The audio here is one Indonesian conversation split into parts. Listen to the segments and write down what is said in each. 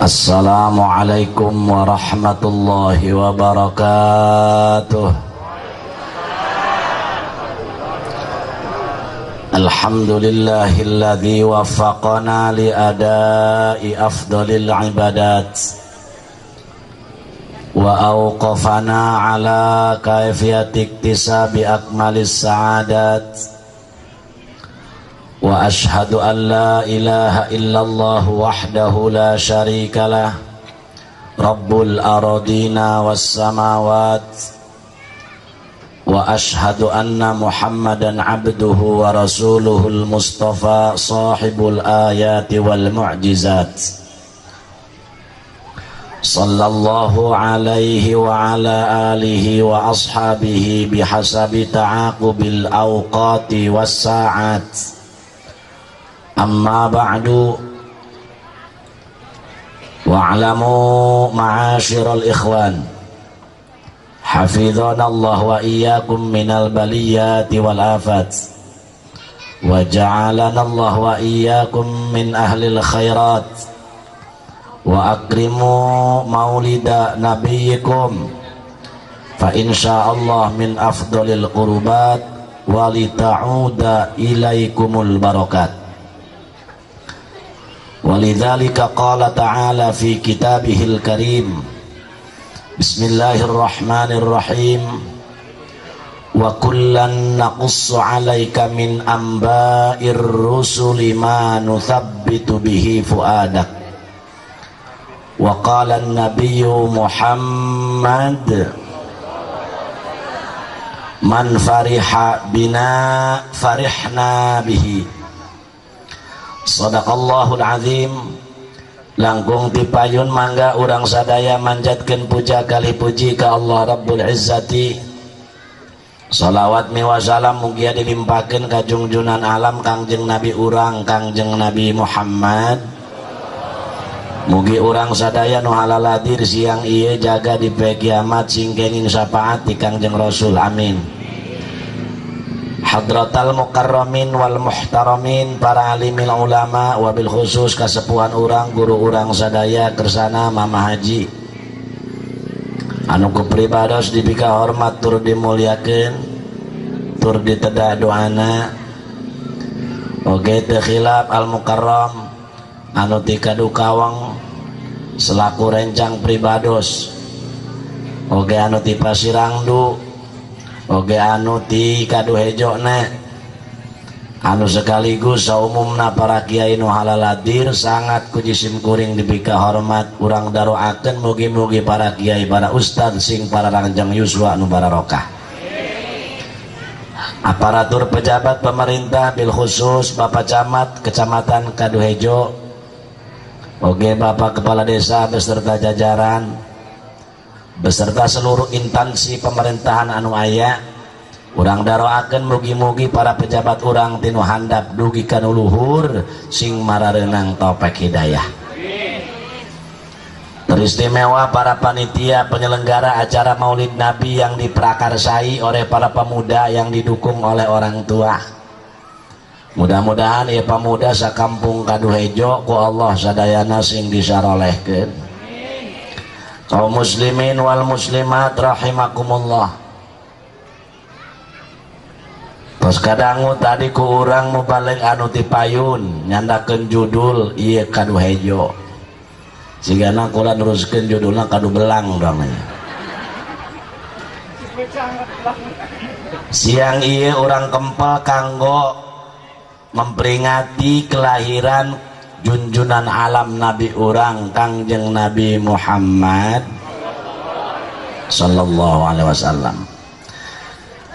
Assalamualaikum warahmatullahi wabarakatuh. Alhamdulillahilladzi waffaqana li adai afdalil ibadat wa awqafana ala kaifiyati iktisabi akmalis sa'adat. Wa ashhadu an la ilaha illallah wahdahu la syarika lah Rabbul aradina was samawat. Wa ashhadu anna Muhammadan abduhu wa rasuluhul mustafa sahibul ayati wal mu'jizat. Sallallahu alaihi wa ala alihi wa ashabihi bihasabi ta'aqubil awqati was sa'at. Amma ba'du, wa'alamu ma'asyiral ikhwan, hafidhanallah wa iyyakum minal baliyati wal afat, wa ja'alanallah wa iyyakum min ahlil khairat, wa akrimu maulida nabiyikum fa insyaallah min afdalil qurbat wa lita'uda ilaikumul barakat. Walidzalika qala ta'ala fi kitabihil karim, bismillahirrahmanirrahim, wa kullan naqussu 'alaika min amba'ir rusuli ma nuthabbitu bihi fuadak. Wa qala an-nabiyyu Muhammad, man fariha bina farihna bihi. Sadaqallahul azim. Langkung tipayun mangga urang sadaya manjatkeun puja kali puji ka Allah Rabbul Izzati. Salawat miwa salam mugia dilimpahkeun ka junjunan alam Kangjeng Nabi urang Kangjeng Nabi Muhammad. Mugi urang sadaya nu halal hadir siang ieu jaga di poe kiamat sing kenging syafaat ti Kangjeng Rasul, amin. Hadratal mukarramin wal muhtaramin, para alimil ulama, wabil khusus kasepuhan urang guru urang sadaya kersana Mama Haji anu kupribados dipika hormat tur dimuliakeun tur ditedah doana. Oge teu khilaf al mukarram anu ti kadu kawang selaku rencang pribados, oge anu ti Pasirangdu, oge anu ti kaduhejona, anu sekaligus saumumna para kiai nu halal hadir sangat kujisim kuring dipika hormat urang daroakeun mugi-mugi para kiai para ustad sing para rangjang yuswa nu barokah. Aparatur pejabat pemerintah bil khusus Bapak Camat Kecamatan Kaduhejo, oge Bapak Kepala Desa beserta jajaran beserta seluruh instansi pemerintahan anu aya, urang daroakeun mugi-mugi para pejabat urang tinu handap dugi ka luhur sing marareunang taufik hidayah. Teristimewa para panitia penyelenggara acara Maulid Nabi yang diprakarsai oleh para pemuda yang didukung oleh orang tua. Mudah-mudahan ya pemuda sakampung Kaduhejo ku Allah sadayana sing disarolehkeun. Kaum muslimin wal muslimat rahimakumullah. Tos kadangu tadi ku urang mubalik anu ti payun nyandakeun judul ieu Kaduhejo. Sigana kula neruskeun judulna Kadu Belang namanya. Siang ieu urang kempel kanggo memperingati kelahiran junjunan alam Nabi urang Kangjeng Nabi Muhammad sallallahu alaihi wasallam.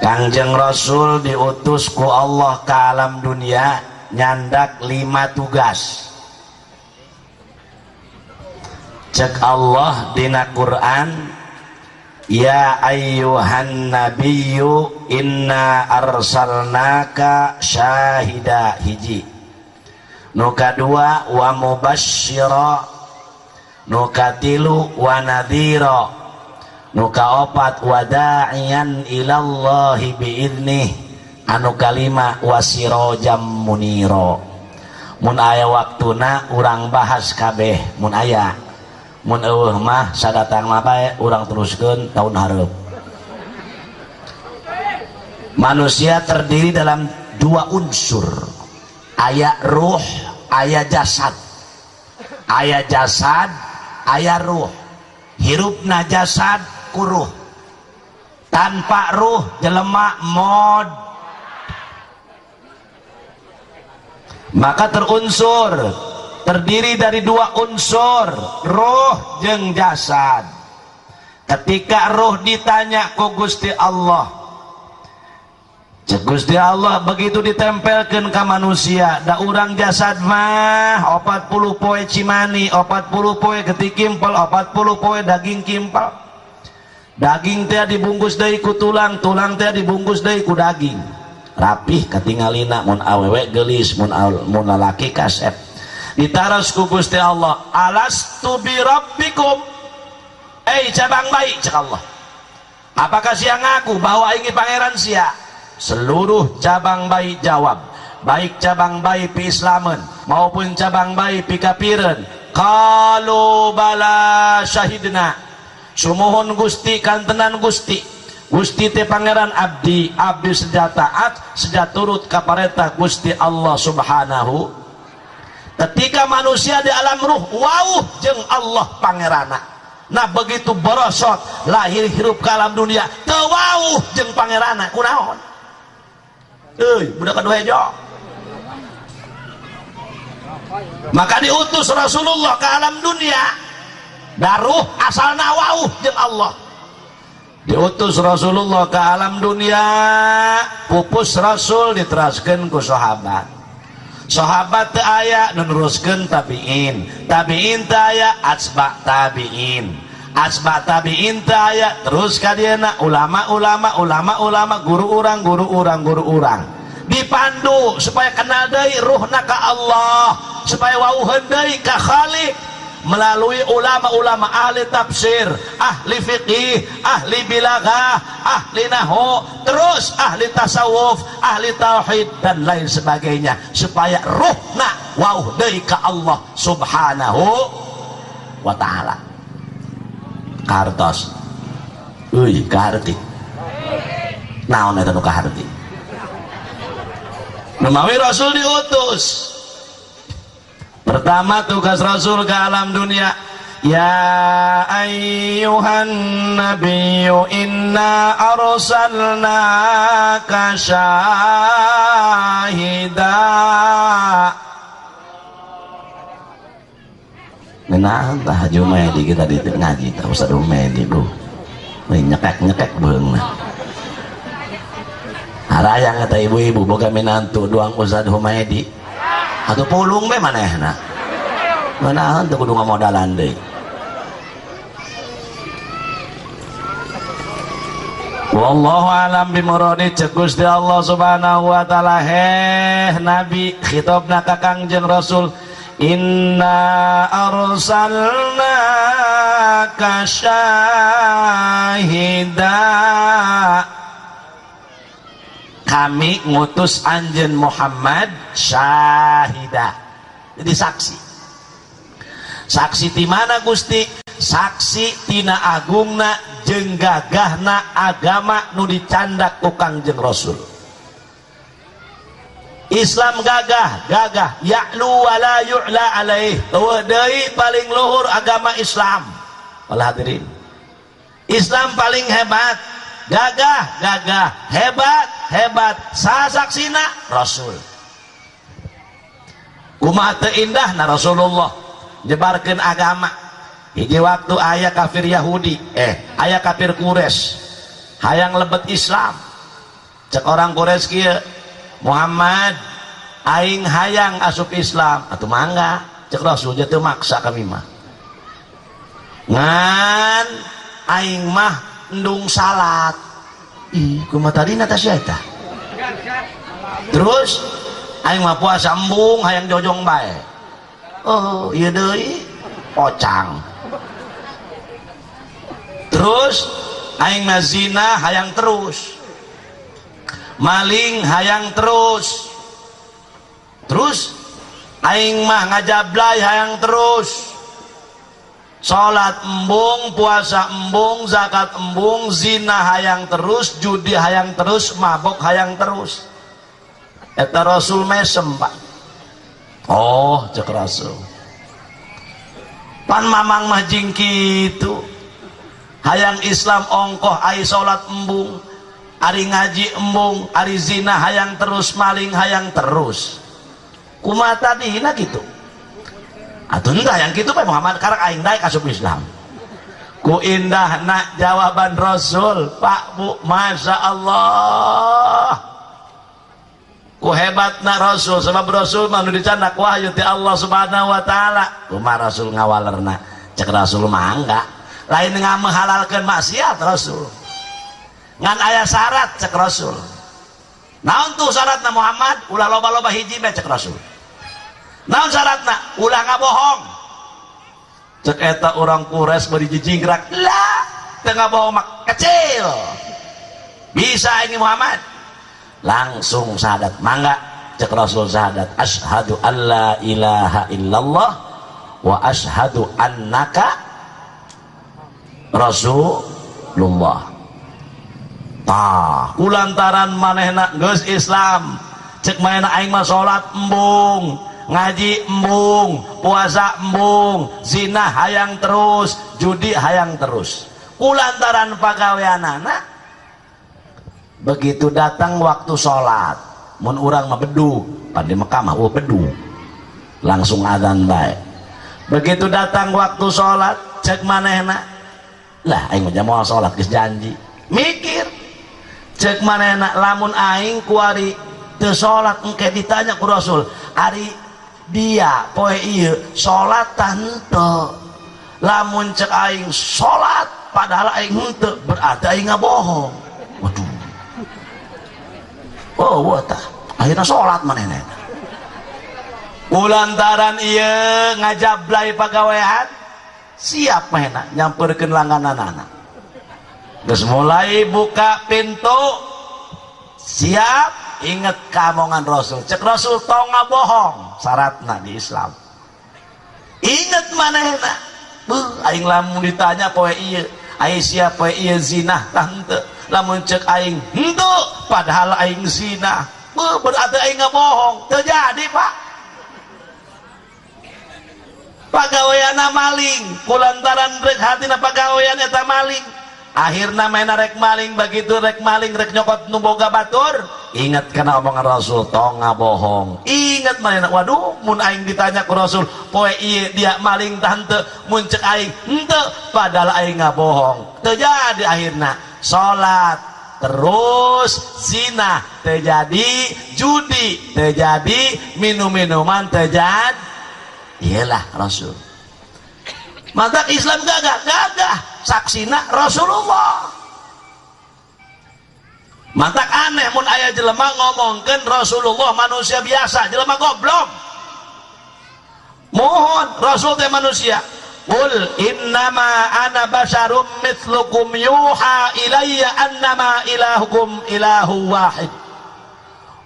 Kangjeng Rasul diutus ku Allah ke alam dunia nyandak 5 tugas. Cek Allah dina Quran, ya ayyuhan nabiyyu inna arsalnaka syahida hiji. Nu kadua wa mubasysyira, nu katilu wa nadhira, nu kaopat wa da'iyan ilallahi biidnih, anu kalima wa sirajam munira. Mun aya waktuna urang bahas kabeh, mun aya mun eueuh mah sadatang mah bae urang teruskeun tahun hareup. Manusia terdiri dalam dua unsur, aya ruh, aya jasad. Aya jasad, aya ruh. Hirupna jasad ku ruh. Tanpa ruh jelema mod. Maka terdiri dari dua unsur, ruh jeung jasad. Ketika ruh ditanya ku Gusti Allah, Gusti Allah begitu ditempelkan ke manusia, da urang jasad mah 40 poe cimani, 40 poe ketik kimpel, 40 poe daging kimpel. Daging teh dibungkus deui ku tulang, tulang teh dibungkus deui ku daging. Rapih katingalina mun awewe geulis, mun lalaki kasep. Ditaros ku Gusti Allah, alastu bi rabbikum. Cabang bayi cek Allah. Apakah sia ngaku bahwa ingin pangeran sia? Seluruh cabang bayi jawab, baik cabang bayi pi islamen maupun cabang bayi pi kafireun. Qalu bala syahidna. Sumuhun Gusti kantenan Gusti. Gusti teh pangeran abdi, abdi sejataat, sejaturut kapareta Gusti Allah Subhanahu. Ketika manusia di alam ruh wauh jeung Allah pangerana. Nah begitu borosot lahir hirup ke alam dunia teu wauh jeung pangerana kunaon? Budak kedua hejo. Maka diutus Rasulullah ke alam dunia. Daruh asalna wauh jeung Allah. Diutus Rasulullah ke alam dunia, pupus Rasul diteraskeun ku sahabat. Sahabat teu aya nu neruskeun tabiin. Tabiin teu aya asba tabiin. Asba tabiin teu aya terus ka dieuna ulama, guru urang dipandu supaya kenal deui ruhna ka Allah, supaya wauheun deui ka Khaliq melalui ulama-ulama ahli tafsir, ahli fiqih, ahli bilaghah, ahli nahwu, terus ahli tasawuf, ahli tauhid dan lain sebagainya, supaya ruhna wauh deui ka Allah Subhanahu wa taala. Kartos kaharti naon eta nu kaharti numawi Rasul diutus. Pertama tugas Rasul ke alam dunia, ya ayyuhan nabiyyu inna arsalnaka syahida. Ngenahan tah Haji Umedi kita di ngaji tah Ustaz Umedi bro. Nyekek beung mah. Harayang eta ibu-ibu boga minantu doang Ustaz Umedi. Atuh pulung we manehna. Ngenahan teh kudu ngamodalan deui. Wallahu alam bimuradi cek Gusti Allah Subhanahu wa taala. Nabi khitabna ka Kangjeng Rasul, inna arsalnaka syahida. Kami ngutus anjeun Muhammad syahida. Jadi saksi ti mana Gusti? Saksi tina agungna jeung gagahna agama nu dicandak ku Kangjeng Rasul. Islam gagah ya'lu wa la yu'la alaih. Deui paling luhur agama Islam. Wal hadirin, Islam paling hebat, gagah hebat. Sasaksina Rasul. Kumaha teu indahna Rasulullah nyebarkeun agama. Hiji waktu aya kafir Yahudi, aya kafir Quraisy hayang lebet Islam. Cek orang Quraisy kieu, Muhammad aing hayang asup Islam. Atuh mangga, cek Rasul teu maksa kami mah. Ngan aing mah endung salat. Kumaha tadina tah sia eta? Terus aing mah puasa embung hayang jojong bae. Oh, ieu deui ocang. Terus aing mah zina hayang terus. Maling hayang terus aing mah ngajablay hayang terus. salat embung, puasa embung, zakat embung, zina hayang terus, judi hayang terus, mabok hayang terus. Eta Rasul mesem Pak. Oh cek Rasul pan mamang mah jing kitu, hayang Islam ongkoh ai salat embung, ari ngaji embung, ari zina hayang terus, maling hayang terus. Kumaha tadina gitu atuh entah yang gitu Pak Muhammad karek aing daek asup Islam. Ku indahna jawaban Rasul Pak Bu, Masya Allah, ku hebatna Rasul, sebab Rasul mah nu dicandak wahyu ti Allah Subhanahu wa taala. Kumaha Rasul ngawalerna? Cek Rasul mah enggak lain ngamehalalkeun maksiat Rasul ngan aya syarat cek Rasul. Naon tuh syaratna Muhammad? Ulah loba-loba hiji be cek Rasul. Naon syaratna? Ulah ngabohong. Cek eta orang Quraisy bari jijingrak, lah teu ngabohong mak kecil bisa ini Muhammad. Langsung syahadat, mangga cek Rasul syahadat, asyhadu alla ilaha illallah wa asyhadu annaka Rasulullah. Tah kulantaran manehna geus Islam, cek manehna aing mah salat embung, ngaji embung, puasa embung, zina hayang terus, judi hayang terus. Kulantaran pagaweanana begitu datang waktu sholat, mun urang mah bedu, pada Mekah mah bedu, langsung adzan bae. Begitu datang waktu sholat, cek manehna, lah aing mah moal sholat geus janji, mikir, cek manehna lamun aing kuari teu sholat engke ditanya ku Rasul, ari dia poe ieu sholat tante, lamun cek aing sholat padahal aing henteu berarti aing ngabohong. Waduh. Oh wata akhirnya sholat manehna. Kulantaran ieu ngajablay pagawean siap manehna nyamperkeun langgananana. Geus mulai buka pintu siap inget kamongan Rasul, cek Rasul tong ngabohong syaratna di Islam. Inget manehna aing lamun ditanya poe ieu aing sia poe ieu zina tante, lamun cek aing henteu padahal aing zina berarti aing ngabohong. Teu jadi Pak. Pagaweana maling kulantaran rek hatina pagawean eta maling, akhirna main rek maling, begitu rek maling rek nyokot nu boga batur, ingat kana omongan Rasul tong ngabohong. Ingat manehna, waduh mun aing ditanya ku Rasul poe ieu dia maling tah henteu, mun cek aing henteu padahal aing ngabohong. Teu jadi akhirna salat terus, zina teu jadi, judi teu jadi, minum-minuman teu jadi. Iyalah Rasul. Maka Islam gagah saksina Rasulullah. Mantak aneh mun aya jelema ngomongkeun Rasulullah manusia biasa, jelema goblok. Mohon Rasul teh manusia. Qul innama ana basyarum mithlukum yuha ilayya annama ilahukum ilahu wahid.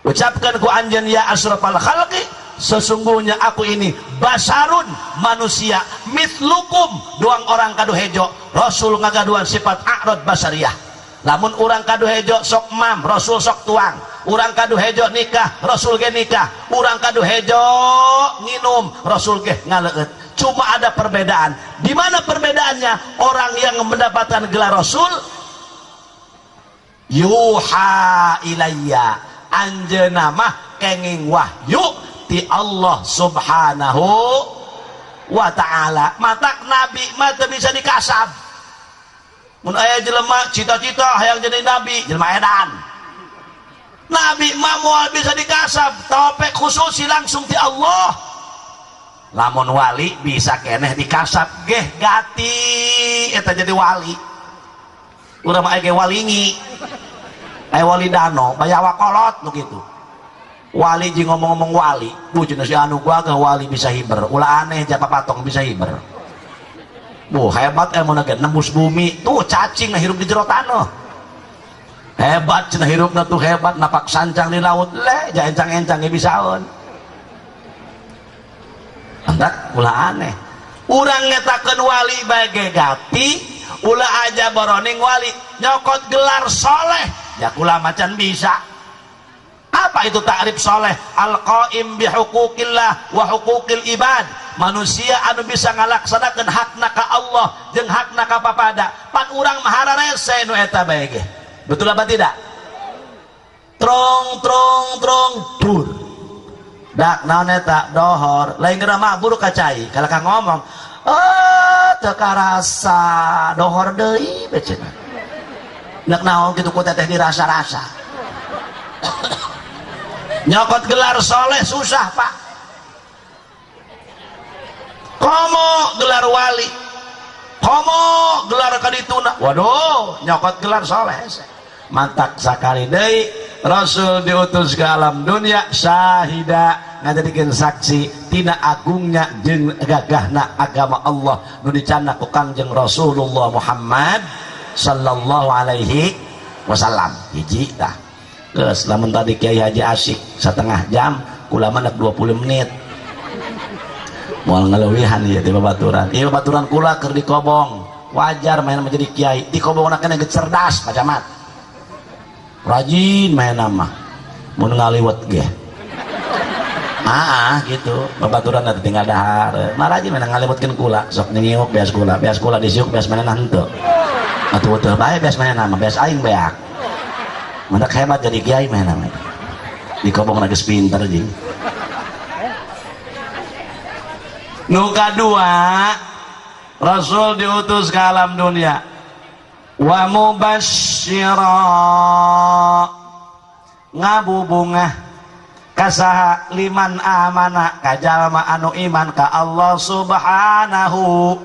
Ucapkan ku anjeun ya asrafal khalqi, sesungguhnya aku ini basarun manusia, mithlukum doang orang kadu hejo. Rasul ngagaduan sifat a'rad basariyah. Lamun orang kadu hejo sok mam, Rasul sok tuang. Orang kadu hejo nikah, Rasul ge nikah. Orang kadu hejo nginum, Rasul ge ngaleut. Cuma ada perbedaan. Di mana perbedaannya? Orang yang mendapatkan gelar Rasul yuha ilayya, anjeunna mah kenging wahyu ti Allah Subhanahu wa ta'ala. Matak nabi mah teu bisa dikasab. Mun aya jelema cita-cita hayang jadi nabi, jelema edan. Nabi mah moal bisa dikasab, topek khusus langsung ti Allah. Lamun wali bisa keneh dikasab geh gati eta jadi wali. Urang mah aya walingi. Aya wali dano, bayawa kolot nu kitu. Wali jeung ngomong-ngomong wali, bujuna si anu gua ke wali bisa hiber, ulah aneh japa patong bisa hiber. Hebat ilmu na nembus bumi tuh, cacing hirup di jero tanah. Hebat cenah hirupna tuh hebat, napak sancang di laut le ja encang-encang ge bisaeun. Andak ulah aneh. urang ngetakeun wali bage gati ulah aja boroning wali nyokot gelar soleh ya kula macan bisa. Apa itu takrif soleh? Al-qaim bihuquqillah wa huquqil ibad, manusia anu bisa ngalaksanakeun hakna ka Allah jeung hakna ka papada. Pan urang mahara rese nu eta bae ge. Betul apa tidak? Trong dur dak naon eta dohor lain geura mabur ka cai kalau ka ngomong teu karasa dohor deui becena nek naon kitu ku teteh dirasa-rasa. Nyokot gelar soleh susah pak, komo gelar wali, komo gelar kadituna, waduh nyokot gelar soleh mantak sakali deui. Rasul diutus ke alam dunia syahida ngadadikeun saksi tina agungnya jeung gagahna agama Allah nu dicandak ku Kangjeng Rasulullah Muhammad sallallahu alaihi wasallam. Hiji tah geus lamun tadi Kiai Haji Asyik setengah jam kula mah 20 menit moal ngaleuwihan ieu teh babaturan. Ieu babaturan kula keur dikobong wajar main menjadi kiai dikobongna kana geus cerdas Pak Camat rajin main nama mau ngaliwat ge gitu babaturan nanti tinggal dahar mah rajin main ngaliwatkeun kula sok nyiuk beas kula disiuk beas mana henteu atuh teu bae beas mana nama beas aing beak mendak hebat jadi kiai main nama dikobongna geus pinter jeung nu kadua Rasul diutus ke alam dunia wa mubasysyira ngabubungah kasaha liman amana ka jalma anu iman ka Allah subhanahu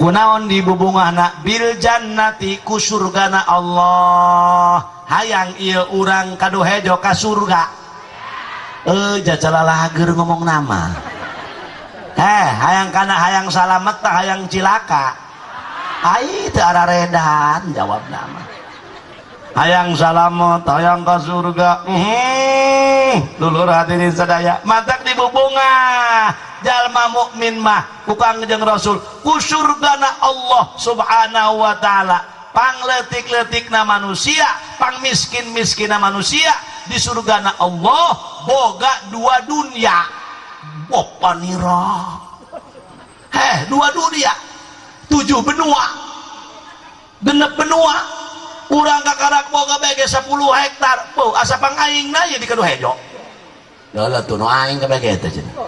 kunaon dibubungahna bil jannati ku surgana Allah. Hayang ieu urang kadu hejo ka surga jajalalah keur ngomong nama hayang kana hayang salamet tah hayang cilaka ai teu araredan jawab nama hayang salamet hayang ka surga dulur hadirin sadaya matak dibubungah jalma mukmin mah ku Kangjeng Rasul ku surgana Allah subhanahu wa ta'ala. Pangletik-letikna manusia pang miskin-miskina manusia di surgana Allah boga dua dunia bopanira dua dunia 7 benua genep benua urang kakarak boga bege 10 hektar asa pang aingna ya di kadu hejo lala tuh no aing ka bege teh cenah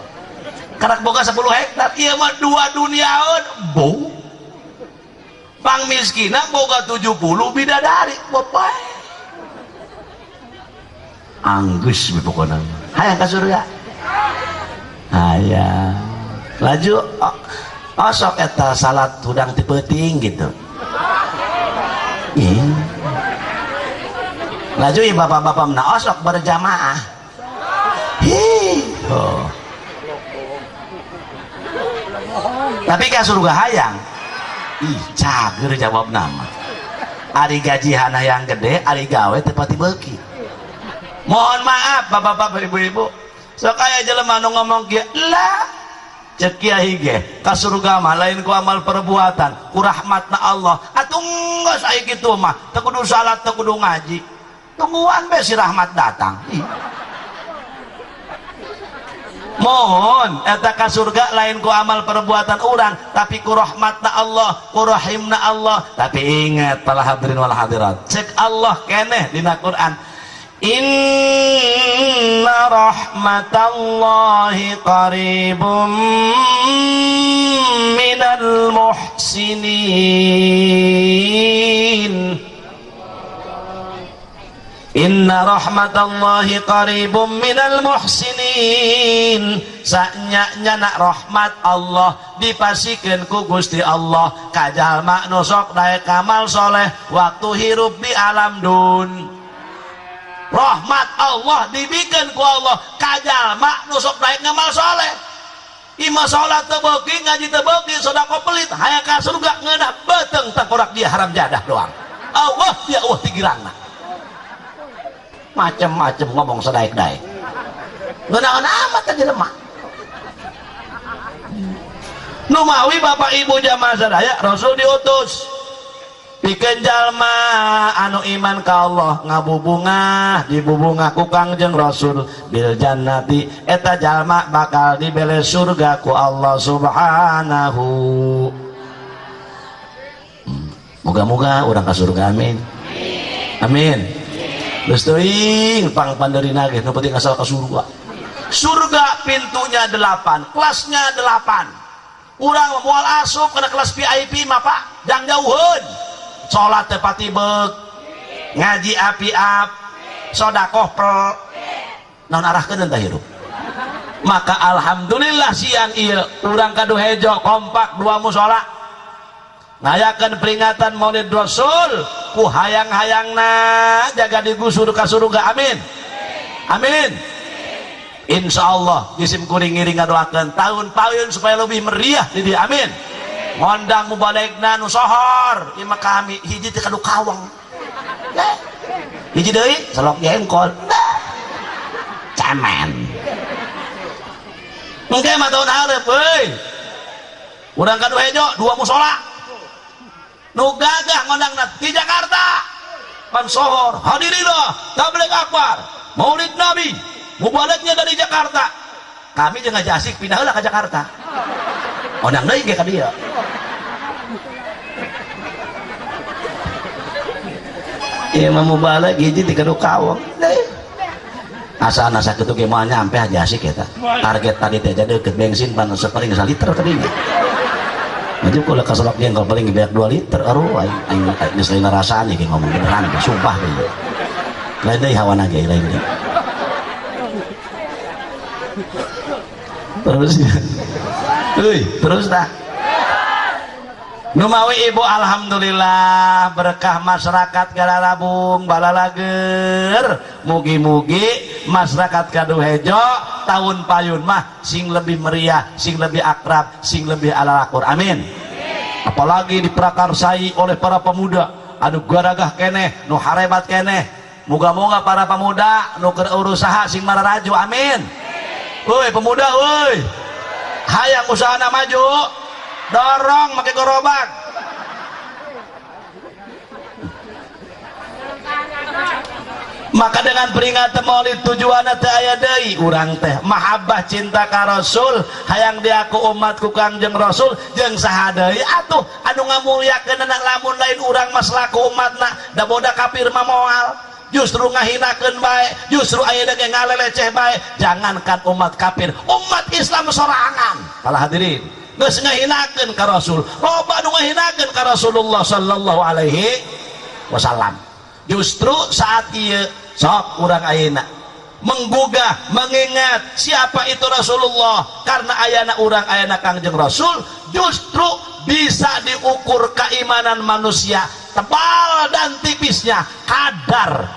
karak boga 10 hektar ieu mah 2 duniaeun pang miskina boga 70 bidadari bapak anggus pokona hayang ka surga hayang laju osok eta salat hudang ti peuting gitu laju ieu bapak-bapak na osok berjamaah tapi ka surga hayang cager jawab nama ari gajihan yang gede ari gawe tepati beuki. Mohon maaf bapak-bapak ibu-ibu sok aya jelema nu ngomong kieu lah cek kiai ge ka surga mah lain ku amal perbuatan ku rahmatna Allah atuh geus aya kitu mah teu kudu salat teu kudu ngaji tungguan be si rahmat datang. Mohon eta ka surga lain ku amal perbuatan urang tapi ku rahmatna Allah ku rahimna Allah. Tapi ingat para hadirin wal hadirat cek Allah keneh dina Quran inna rahmatallahi qaribum minal muhsinin. Inna rahmatallahi qaribum minal muhsinin. Sanya nak rahmat Allah dipasikeun ku Gusti Allah ka jalma nu sok daek kamal soleh waktu hirup di alam dun. Rahmat Allah dibikeun ku Allah ka jalma nu sok daek ngamal soleh. Ima salat teu beuki ngaji teu beuki sedekah pelit hayang ka surga ngeunah beuteung tengkorak dia haram jadah doang. Allah ya Allah tigirangna. Macem-macem ngomong sedaik-daik ngeunaan amat kan jelema numawi bapak ibu jamaah sadaya Rasul diutus pikeun jalma anu iman ka Allah ngabubungah dibubungah ku Kangjeng Rasul bil jannati eta jalma bakal dibele surga ku Allah subhanahu. Moga-moga urang ka surga amin amin. Geus teuing pang panderina ge nu penting asal ka surga. Surga pintunya 8, kelasnya 8. Urang moal asup kana kelas VIP mah Pak jang jauheun. Salat teh pati beuk, ngaji api-ap, sedekah pel. Naon arahkeun teh hirup. Maka alhamdulillah siang ieu urang kadu hejo kompak 2 mushola. Ngayakeun peringatan Maulid Rasul ku hayang-hayangna jaga digusur ka surga amin. Amin. Insyaallah jisim kuring ngiring ngadoakeun tahun paeun supaya lebih meriah di dia amin. Ngondang mubalikna nu sohor ieu mah kami hiji teh kadu kawang. Hiji deui selok jengkol. Cemen. Engke mah tahun hareup euy. Urang kadu hejo 2 mushola. Nu gagah ngondangna di Jakarta. Pan sohor hadirinah tabligh akbar Maulid Nabi mubaliknya dari Jakarta. Kami jeung ngaji asik pindah heula ka Jakarta. Ondang deui ge ka dieu. Ieu mah mubalek hiji ti kadu kawang. Asana sakitu ge moal nyampe aja asik eta. Target tadi teh deukeut bensin pan sapaling 1 liter tadi. Maju kula kasolok jengkol paling beak 2 liter aruh aing geus lain rasaan ge ngomong beneran ge sumpah ge. Lain deui hawana ge lain deui. Terus terus dah numawi ibu alhamdulillah berkah masyarakat Galarabung balalager mugi-mugi masyarakat kadu hejo tahun payun mah sing lebih meriah sing lebih akrab sing lebih alalakur amin. Apalagi diprakarsai oleh para pemuda anu garagah keneh nu harebat keneh moga-moga para pemuda nu keur urusaha sing mararaju amin. Woi pemuda woi hayang usahana maju dorong make gerobak. Maka dengan peringatan Maulid tujuanna teh aya deui urang teh mahabbah cinta ka Rasul hayang diaku umatku Kangjeng Rasul jeung saha deui atuh anu ngamulyakeun lamun lain urang mah selaku umatna da boda kafir mah moal justru ngahinakeun bae justru aya ge ngaleleceh bae jangankan umat kafir umat Islam sorangan para hadirin geus ngahinakeun ka Rasul loba nu ngahinakeun ka Rasulullah sallallahu alaihi wasallam. Justru saat ieu sok urang ayeuna menggugah mengingat siapa itu Rasulullah karena ayana urang ayana Kangjeng Rasul justru bisa diukur keimanan manusia tebal dan tipisnya kadar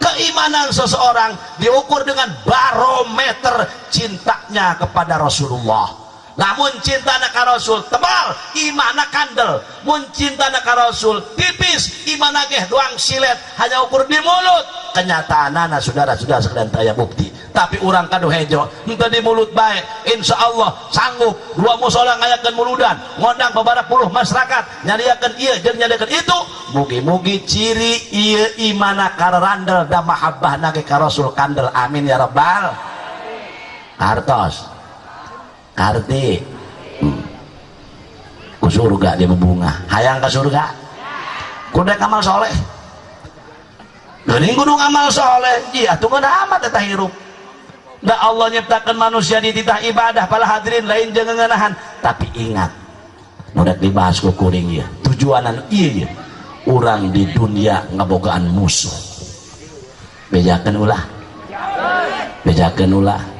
keimanan seseorang diukur dengan barometer cintanya kepada Rasulullah. Namun cinta ka Rasul tebal imana kandel mun cinta ka Rasul tipis imana ge doang silet hanya ukur di mulut kenyataanana saudara-saudara sekalian aya bukti tapi urang kadu hejo henteu di mulut bae insyaallah sanggup 2 mushola ngayakeun muludan ngondang babaraha puluh masyarakat nyariakeun ieu jeung nyariakeun itu mugi-mugi ciri ieu imana karandel da mahabbahna ge ka Rasul kandel amin ya rabbal kartos arti ku surga dia membunga hayang ke surga kudu amal soleh geuning kudu amal soleh iya tuh ngeunah amat eta hirup da Allah nyiptakeun manusia di titah ibadah para hadirin lain jeung ngeunahan tapi ingat mudah dibahas ku kuring ieu tujuanan ieu urang di dunia ngabogaan musuh bejakeun ulah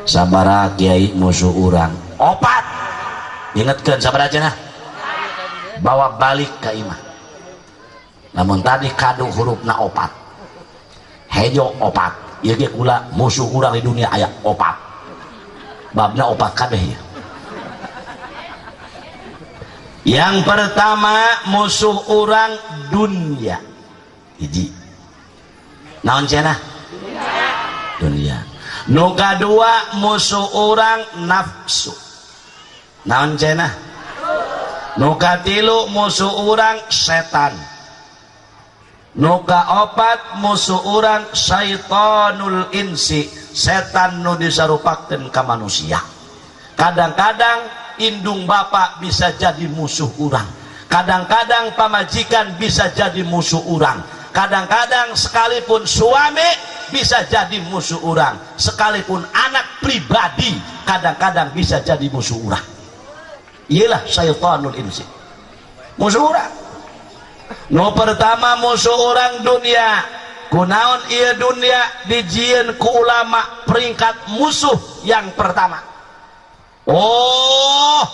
sabaraha kiai musuh urang 4 ingetkeun sabaraha cenah bawa balik ka imah namun tadi kadu hurufna 4 hejo 4 ieu ge kula musuh urang di dunia aya 4 babna 4 kabeh ya. Yang pertama musuh urang dunia hiji naon cenah dunia. Nu kadua musuh orang nafsu naon cenah nu katilu musuh urang setan, nu kaopat musuh urang syaitonul insi, setan nu disarupakeun ka manusia. Kadang-kadang indung bapak bisa jadi musuh urang, kadang-kadang pamajikan bisa jadi musuh urang, kadang-kadang sekalipun suami bisa jadi musuh urang, sekalipun anak pribadi kadang-kadang bisa jadi musuh urang. Iyalah syaitanul insi, musuh urang. Nu pertama musuh urang dunia. Kunaon ieu dunia dijieun ku ulama peringkat musuh yang pertama. Oh,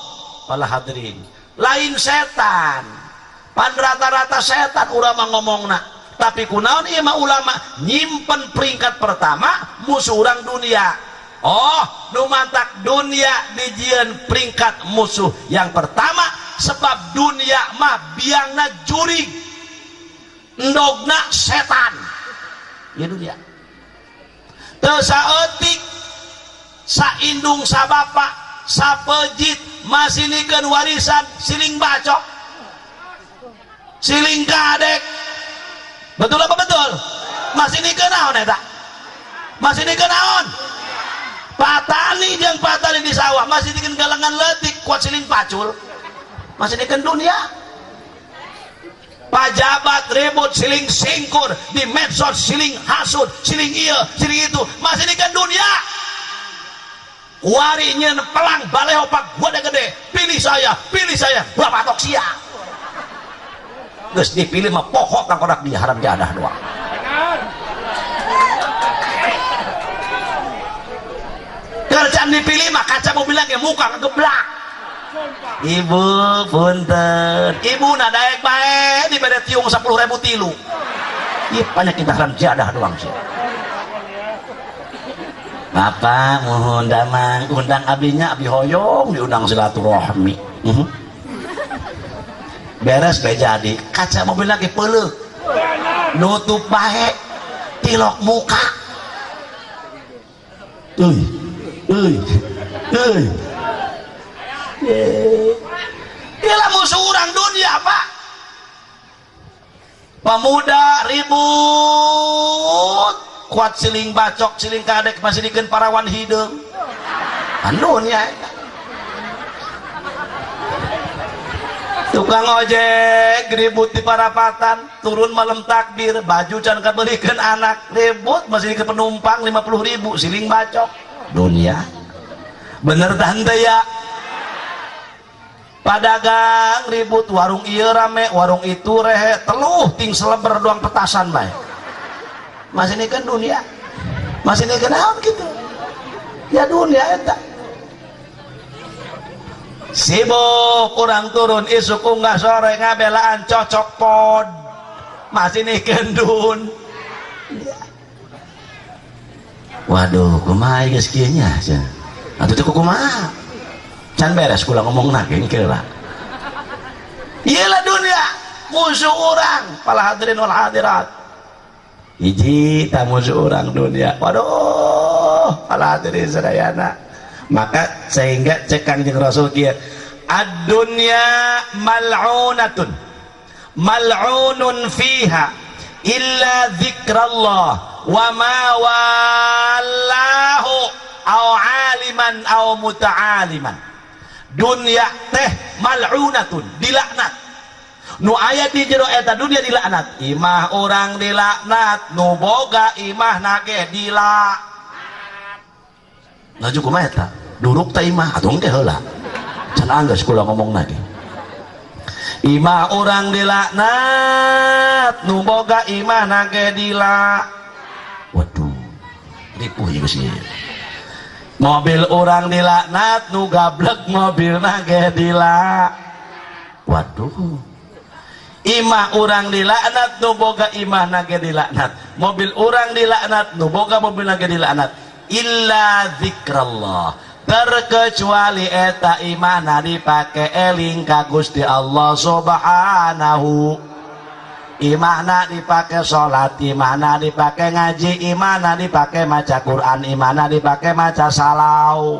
para hadirin, lain setan, pan rata-rata setan urang ngomongna, tapi kunaon ieu mah ulama nyimpen peringkat pertama musuh urang dunia. Oh, nu mantak dunia dijieun peringkat musuh yang pertama, sebab dunia mah biangna jurig, endogna setan. Ya dunia teu saeutik saindung sabapa sapejit masinikeun warisan siling bacok siling kadek, betul apa betul? Masinikeun naon eta? Masinikeun naon? Patani jeung patani di sawah masinikeun galangan leutik kuat siling pacul, masinikeun dunia. Pajabat ribut siling singkur di medsos, siling hasud, siling iya, siling itu, masih ini kan dunia. Warinya pelang baleho pak gua gede, pilih saya, berapa tok sia. Geus dipilih mah pokok kang kodak dia haram jadah doang. Kerjaan dipilih mah kaca mobilnya ke muka kegeblak. Ibu punten, ibu nadaek bae di beda tiung 10.000 tilu. Ih banyak kita haram jadah doang sih. Bapak mohon damang undang abinya, abi hoyong diundang silaturahmi. Beres bae jadi kaca mobil lagi peuleuh nutup bae tilok muka. Ialah musuh orang dunia pak. Pemuda ribut kuat siling bacok siling kadek masih dikeun parawan hideung dunia. Tukang ojek ribut di parapatan turun malam takbir baju can kabelikeun anak ribut masih dikeun penumpang 50.000 siling bacok dunia. Bener tante ya. Padagang ribut warung iya rame warung itu rehe teluh ting seleber doang petasan bae. Masih ini kan dunia, masih ini kan naon gitu ya dunia eta. Sibuk kurang turun isuk unggah sore ngabelaan cocok pod masih ini gendun. Waduh kumaha geus kieu nya cenah atuh teh kumaha can beres kula ngomong nake kira. Iyalah dunia musuh orang pala hadirin wal hadirat. Hiji ta musuh orang dunia. Waduh pala hadirin sadayana. Maka sehingga cek Kangjeng Rasul kieu ad-dunya mal'unatun mal'unun fiha illa dzikrallah wa ma wallahu au aliman au muta'aliman. Dunia teh mal'unatun dilaknat. Nu aya di jero eta dunia dilaknat. Imah orang dilaknat, nu boga imah nage dilaknat. Ngaju kumaha eta? Duruk teh imah atuh engke heula. Can anggeus kula ngomong lagi. Imah orang dilaknat, nu boga imah nage dilaknat. Waduh. Ripuh ieu geus ieu. Mobil orang dilaknat nu gablek mobil nage dilaknat. Waduh. Imah orang dilaknat nu boga imah nage dilaknat. Mobil orang dilaknat nu boga mobil nage dilaknat. Illa zikrallah, terkecuali eta imana dipake eling ka Gusti Allah subhanahu. Imana dipake sholat, imana dipake ngaji, imana dipake maca Quran, imana dipake maca salau.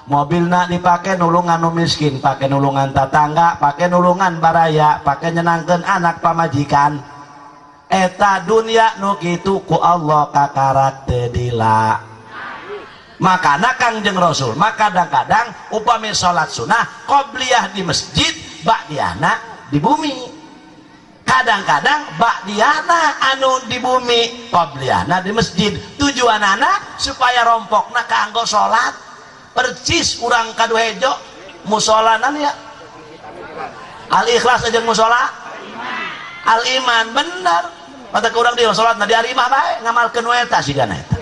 mobilna dipakai nulungan nu miskin, pakai nulungan tetangga, pakai nulungan baraya, pakai nyenangkeun anak pamajikan. Eta dunia nu kitu ku Allah kakarak teu dila. Makana Kangjeng Rasul mah kadang-kadang upami salat sunah qobliyah di masjid, ba'diyana di bumi. Kadang-kadang ba'diyana anu di bumi, qobliyana di masjid. Tujuanana supaya rompokna kanggo salat. Percis urang kaduhejo musolanan ya Al-Ikhlas aja musola Al-Iman bener mata kurang di sholatna di arimah bae ngamalkeun we eta sigana eta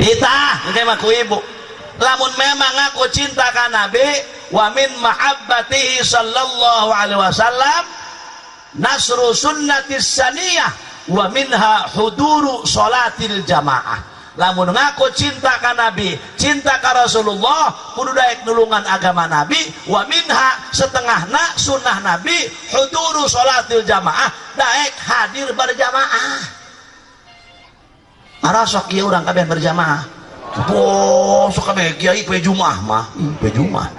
itah engke mah ku ibu lamun memang aku cinta ka Nabi wa min mahabbatihi sallallahu alaihi wasallam nasru sunnatis saniyah wa minha huduru sholatil jamaah. Lamun ngaku cinta ka Nabi, cinta ka Rasulullah, kudu daek nulungan agama Nabi, wa minha setengahna sunnah Nabi, huduru sholatil jamaah, daek hadir berjamaah. Arasok kieu urang kabeh berjamaah. Oh, sok kabeh kiai pe Jumaah mah, pe Jumaah.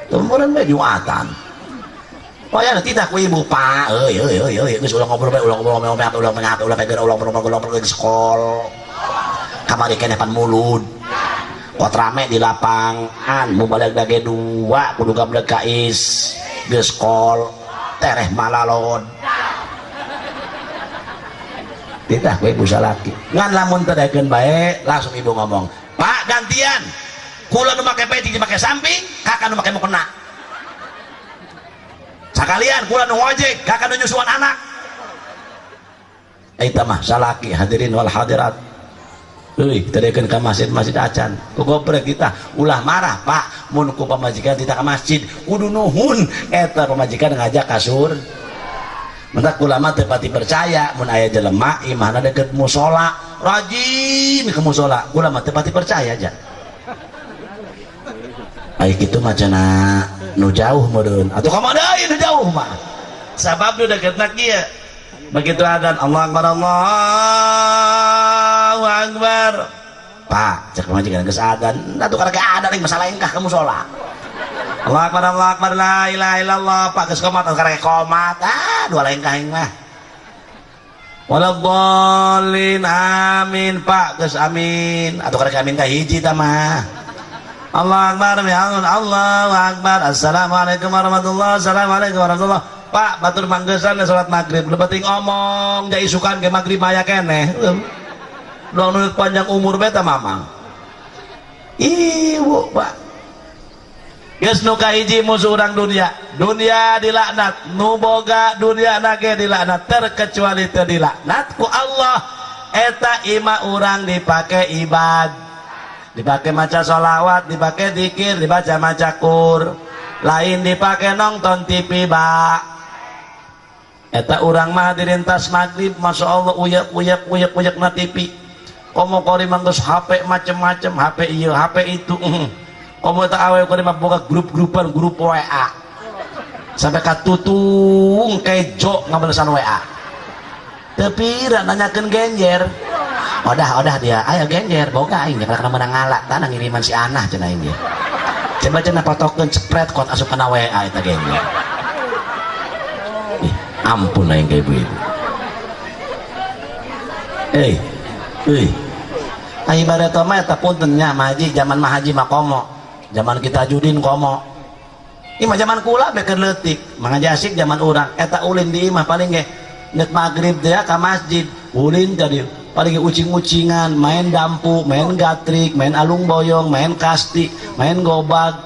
Tumureun we Jumatan. Oh ya tidak ku ibu Pak, geus ulah ngobrol bae, ulah pegeun sekolah. Kamari kene pan mulud kot rame di lapangan mau balik dage dua kudu gablek kais geskol tereh malalod tidak gue busa laki ngan lamun tedakeun bae langsung ibu ngomong Pak gantian kula nu make peci make samping kakak nu make mukena sakalian kula nu ngojek kakak nu nyusuan anak eta mah salaki hadirin wal hadirat. Kita dekeun ke masjid acan ku gobrek kita ulah marah Pak mun ku pamajikan kita ke masjid kudu nuhun eta pamajikan ngajak kasur mentak ulama teu pati percaya mun aya jelema imahna deket musola rajin ke musola ulama teu pati percaya aja ai kitu mah cenah nu jauh meureun atuh ka deui nu jauh mah sabab nu deketna kieu begitu adzan Allahu Akbar Allahu Akbar Pak cek majikan geus adzan atuh karek ada nih masalah engkah kamu sholat Allahu Akbar la ilaha illallah Pak geus qomat karek qomat dua lengkah aing mah waladhdallin amin Pak geus amin atuh karek amin ka hiji tah mah Allahu Akbar ya Allahu Akbar assalamualaikum warahmatullahi assalamualaikum warahmatullahi Pak batur manggesan salat maghrib lebeuting ngomong ja isukan ke maghrib aya keneh udah nunut panjang umur beta mamang ibu Pak geus nu kahiji musuh urang dunia dilaknat nu boga dunia nage dilaknat terkecuali teu dilaknat ku Allah eta imah urang dipake ibad dipake maca sholawat dipake zikir dibaca maca Qur lain dipake nonton TV ba eta urang mah dirintas maghrib masya Allah uyak na TV komo kori manggus HP macem-macem HP iya HP itu komo tak awe kori mah boga grup-grupan grup WA sampai katutung kejo ngabalesan WA tapi nanyakeun genjer odah dia ayo genjer boga aing karena menang ngalak tanah ngiriman si Anah cenah aing dia coba cenah patokeun spread kot asup kana WA eta genjer ampun aing ka ibu-ibu aing ibarat mah eta punten nya mahaji zaman mahaji mah komo zaman kita judin komo ieu mah zaman kula beukeun leutik mangaji asik zaman urang eta ulin di imah paling ge neuk magrib teh ka masjid ulin jadi paling ucing-ucingan main dampu main gatrik main alung boyong main kasti main gobag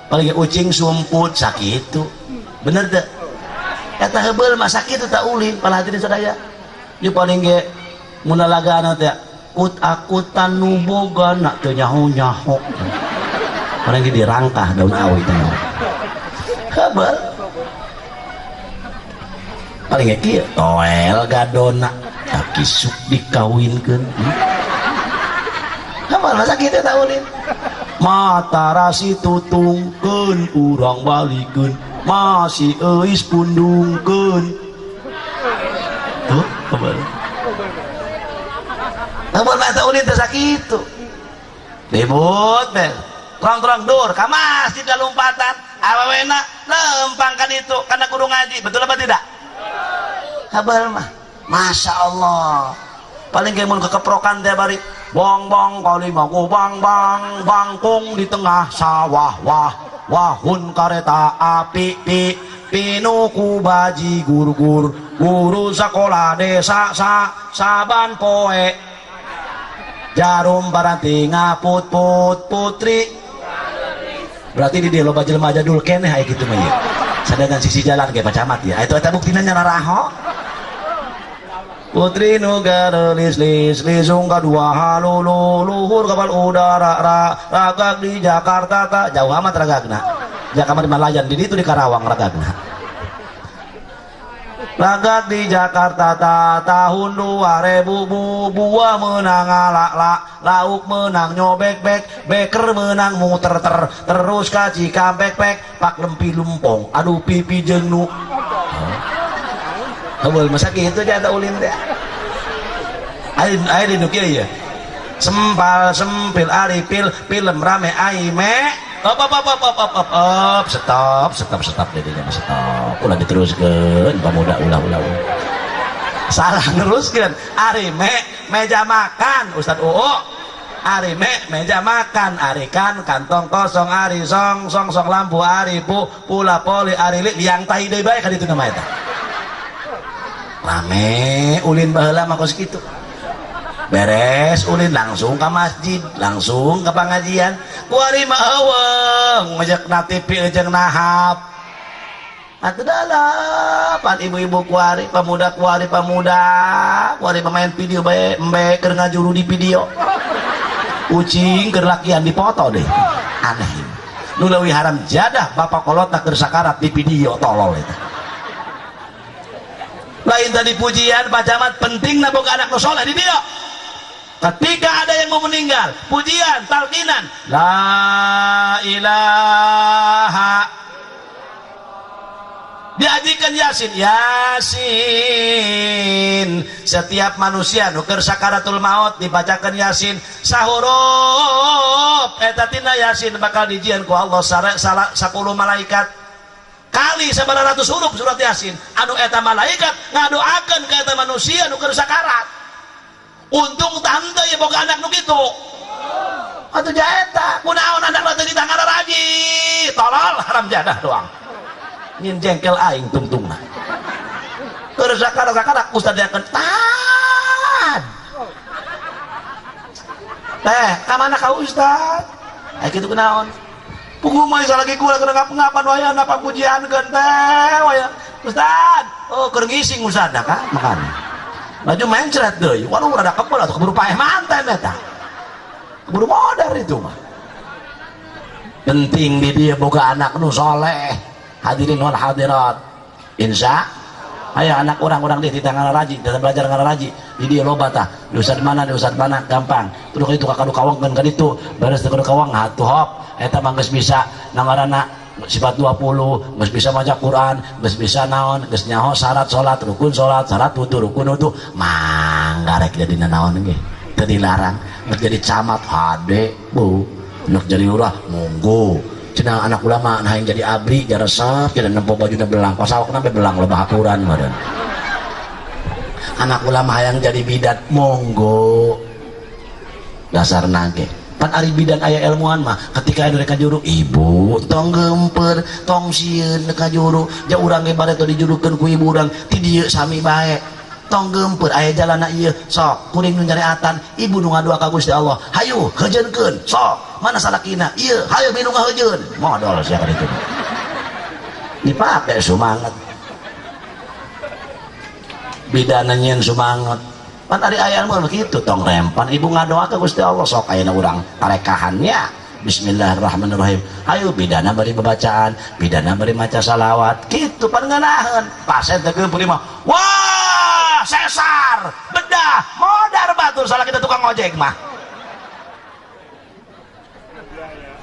paling ucing sumput sakitu bener teh eta heubeul mah sakitu tak ulin pala hadirin sadaya ieu paling ge mun lagana teh kut-akutan nu bogana teu nyaho-nyaho paling ge dirangkah daun awi teh heubeul paling ge kieu toel gadona kisuk dikawinkeun heubeul mah sakitu tak ulin mata rasi tutungkeun urang balikeun masih eis pundungkeun tuh Amun mata ulin teh sakitu. Ribut teh. Terang-terang dur ka masjid ka lompatan. Awewena lempang kan itu karena kudu ngaji. Betul apa tidak? Habal mah. Masya Allah. Paling kayak mun kekeprokan teh bari bong bong kali mau bang bang bangkung di tengah sawah wah wahun kereta api pi pinuku baji guru guru sekolah desa saban poe jarum baranti ngaput putri berarti di dia loba jelema jadul keneh aya kitu mah ieu sadangan sisi jalan ge pacamat ya itu eta buktina nya naraho putri nugara lis lisung kadua halulu luhur kapal udara ragak di Jakarta tak jauh amat ragagna Jakarta di Malayan di itu di Karawang ragagna ragak di Jakarta ta tahun 2000 buah menang lauk menang nyobek beker menang muter terus kaji kambek pak lempi lumpong aduh pipi jeung Awal masa gitu aja ada ulin teh. Air di nukia ya. Sempil aripil film rame aime. Stop dedinya stop. Ulah diteruskeun pamuda ulah. Salah neruskeun. Arime meja makan Ustaz UU. Arime meja makan arikan kantong kosong ari song lampu ari pula poli ari liang tai deui bae ka ditu nama eta. Rame ulin baheula mah kos kitu beres ulin langsung ke masjid langsung ke pengajian kuari mah eueung ngejekna TV jeung nahap atuh dalapan ibu-ibu kuari pemuda kuari pemain video bae embe keur ngajuru di video ucing keur lakian dipoto deh aneh nu leuwih haram jadah bapak kolota keur sakarat di video tolol eta lain tadi pujian Pak Camat penting boga anak nu soleh di dia ketika ada yang mau meninggal pujian talqinan la ilaha diajikan yasin setiap manusia nu keur sakaratul maut dibacakan yasin sahurup eta tina yasin bakal dijieun ku Allah 10 malaikat kali 900 huruf surat yasin anu eta malaikat ngadoakeun ka eta manusia nu keur sakarat untung tante ya boga anak nu kitu atuh jaeta kunaon anak teh ditanggal raji tolol haram jadah doang nyin jengkel aing tungtungna keur sakarat ustad diakeun tad teh ka mana ka ustad aya kitu kunaon punggu mah lagi kula keur ngapa-ngapan wayah napa pujian teh wayah Ustad oh keur ngising Ustad da ka makan baju mencret deui waduh rada kebal atuh keburu paeh manten eta keburu modar itu mah penting di dia boga anak nu soleh hadirin wal hadirat insya aya anak orang-orang di tangan raji dan belajar ngaran raji di dia loba tah di ustad mana gampang terus itu kakadu kawangkeun ka ditu beres teu kawang hatuh hop eta mah geus bisa nangaranna sifat 20 geus bisa maca Quran geus bisa naon geus nyaho syarat salat rukun salat syarat wudu rukun wudu mangga rek jadi naon ge teu dilarang geus jadi camat hade bu geus jadi lurah monggo cenah anak ulama nah yang jadi abri jaresep jadi nempo bajuna belang pasawakna be belang loba hapuran meureun anak ulama yang jadi bidat monggo dasar nage pan ari bidan aya ilmuan mah ketika anu rek juru ibu tong gemper tong sieun ka juru ja urang ge bare teu dijurukeun ku ibu urang ti dieu sami bae tong gemper aya jalana ieu sok kuring nu nyareatan ibu nu ngadua ka Gusti Allah hayu heujeunkeun sok mana salakina ieu hayu minu ngaheujeun modal sia ka ditu dipake sumanget bidana nyeun sumanget pan ari aya mah begitu tong rempan ibu ngadoa ka Gusti Allah sok ayeuna urang parekahannya bismillahirrahmanirrahim ayo bidana bari babacaan bidana bari maca salawat kitu pan nganaheun pasen teh keun mah wah sesar bedah modar batur salah kita tukang ojek mah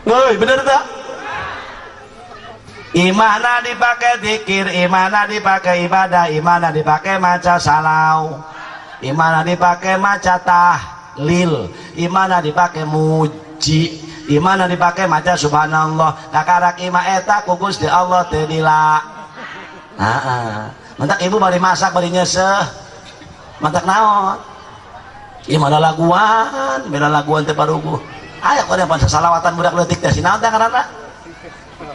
euy bener teh imana dipakai zikir imana dipakai ibadah imana dipakai maca salau imana dipakai maca tahlil, imana dipakai muji, imana dipakai maca subhanallah. Kakarak ima eta ku Gusti Allah teu dila. Mantak ibu bari masak bari nyeseh. Mantak naon? Ieu mah laguan, beda laguan teh paruguh. Aya kode pan salawatan budak leutik teh sinaon teh ngaranna?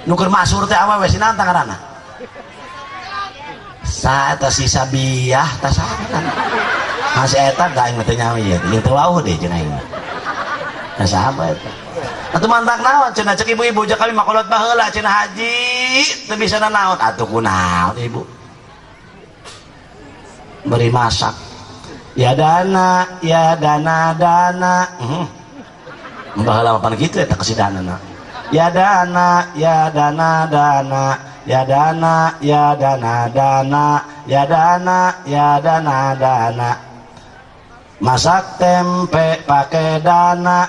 Nu keur masur teh awewe sinaon teh ngaranna? Saeta si Sabiyah tah saran. Masih eta gaeng teh nyawi ieu teh wauh deh cenah ieu. Tah saha eta? Atuh mantak naon cenah cek ibu-ibu jak kami makolot baheula cenah haji teu bisa naon atuh kunaon ibu. Beri masak. Ya dana dana. Baheula pan kitu eta kesidanana. Ya dana dana. Ya dana dana. Ya dana dana. Masak tempe pakai dana.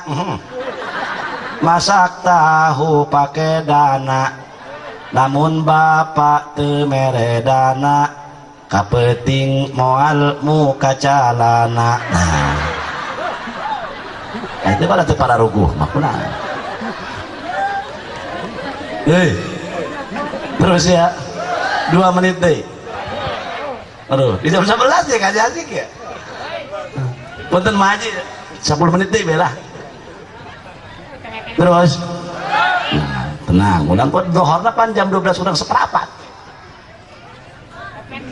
Masak tahu pakai dana. Namun bapak teu mere dana, kapeting moal muka calana. Nah itu pada teu para ruguh makuna. Terus ya 2 menit deh. Aduh di jam 11 ya kaji asik ya. Punten maji 10 menit deh bela. Terus tenang, udah kok dohorna pan jam 12 kurang seperempat.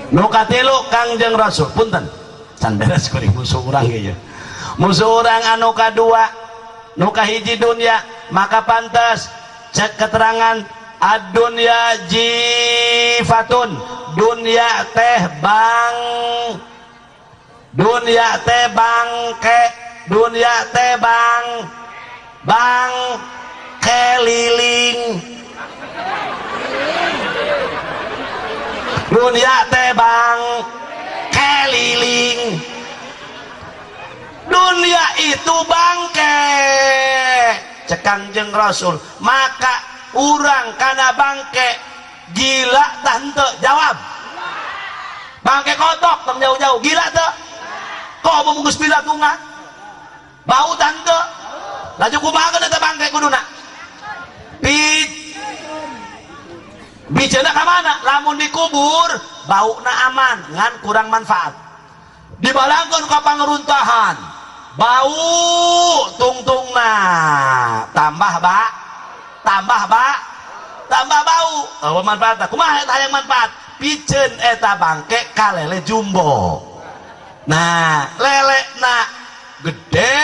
Nu katilu Kangjeng Rasul punten can beres kuring musuh urang ieu. Musuh urang anu kadua nu kahiji dunya, maka pantas cek keterangan ad-dunya jifatun, dunya teh bangke, dunya teh bang keliling, dunia teh bang keliling, dunia itu bangke cek Kangjeng Rasul. Maka urang kana bangke gila tante jawab bangke kotok tong jauh-jauh gila tuh kok membungkus bilatungan bau tante laju kumaha eta bangke kuduna bijana ka mana lamun dikubur bauna aman ngan kurang manfaat, dibalangkeun ka pangruntahan bau tungtungna tambah bau. Oh manfaatna kumaha eta hayang manfaat piceun eta bangke kalele jumbo. Nah lelena gede